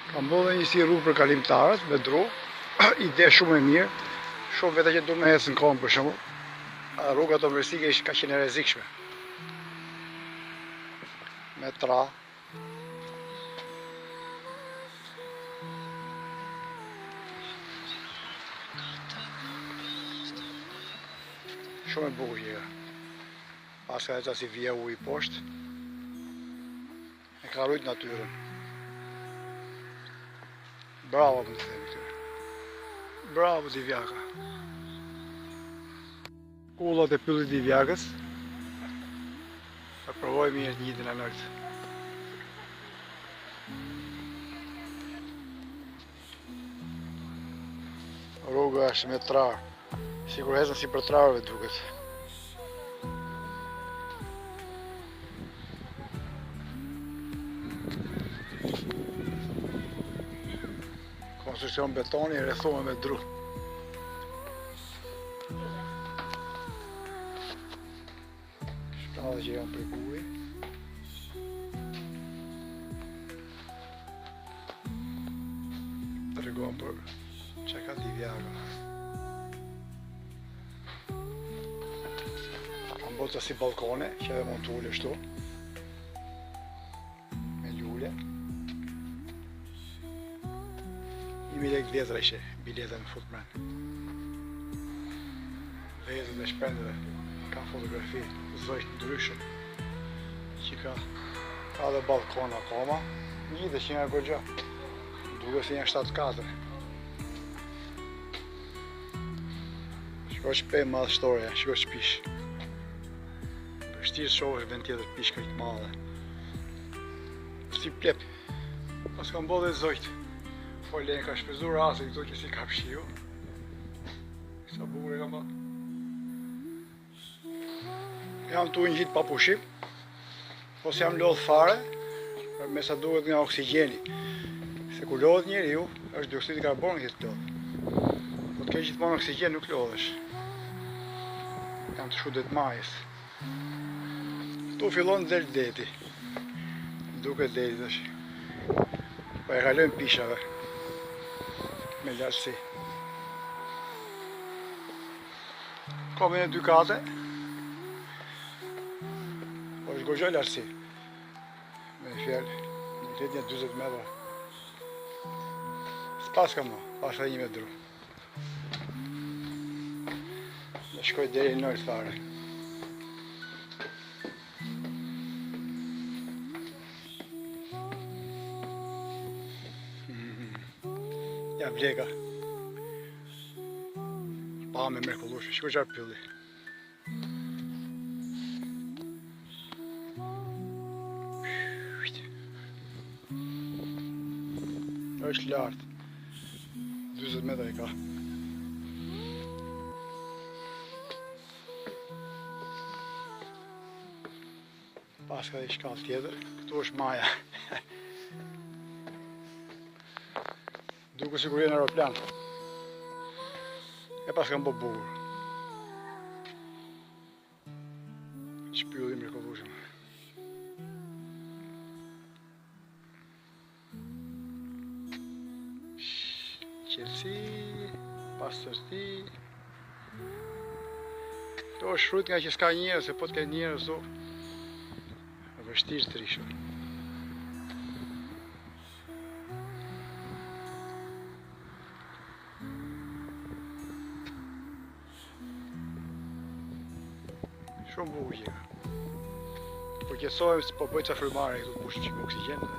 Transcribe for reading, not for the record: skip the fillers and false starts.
Kam bodhe një si rrugë për kalimtarët, me dru, ide shumë e mirë, shumë vete që du me hecë në kohën për shumë, rruga të mërësike ishtë ka qenë e rrezikshme. Me tra. Shumë e bukur që ka. Pas ka eca si vija u i poshtë, e ka rujt natyrën. Bravo më të themi këtyre. Bravo Divjaka. Kullat e pyllit Divjakës. E provoj mirë të njëjtën e nërtë. Rruga është me trarë. Sigur hezën si për trarëve duket. Konstruksion betoni rrethuar me dru. Shkallë që janë për kuj. Të regon për që ka Divjaka. Kam boca si balkone, që edhe mund të ule shtu. Me lule. 1000 lek vjetra ishe bileta në futbren. Vezët e shpendeve ka fotografi zojt ndryshëm që ka dhe balkon akoma, një dhe që nga gogja, duke si një 74. Shko që pe madhë shtoreja, shko që pish. Vështirë shohë vend tjetër pish ka i të madhe. Si plep, pas kam bo dhe zojt. Folën ka shpezur rase këto që si ka pshiu. Sa bukur e kam ba. Jam tu një gjitë pa pushim. Po se jam lodh fare, me sa duhet nga oksigjeni. Se ku lodh njeri ju, është dioksid i karbonit që të lodh. Po të ke gjithmonë oksigjen nuk lodhesh. Jam të shudet majës. Këtu fillon del deti. Duke deti tash. Po e kalojmë pishave. Me lartësi. Ka me në 2 kate. Po është gogja lartësi. Me një fjallë. Në të jetë një 20 metra. S'pas ka ma, pas edhe një me dru. Dhe shkoj deri në nërë fare. Ja vleka. Pa me mrekullushme, shko qarë pylli. është lartë. 20 metra i ka. Pas ka dhe shkallë tjetër, këtu është maja. Duke sigur jenë aeroplan. E pas kam bo bukur. Shpyllim mrekullueshëm. Qelsi, pastërti. Këto është shrujt nga që s'ka njerëz, se po t'ke njerëz do vështirë të rishëm. Shumë bukur që ka. Po qetësohem se po bëj ca frymare këtu push çik oksigjen.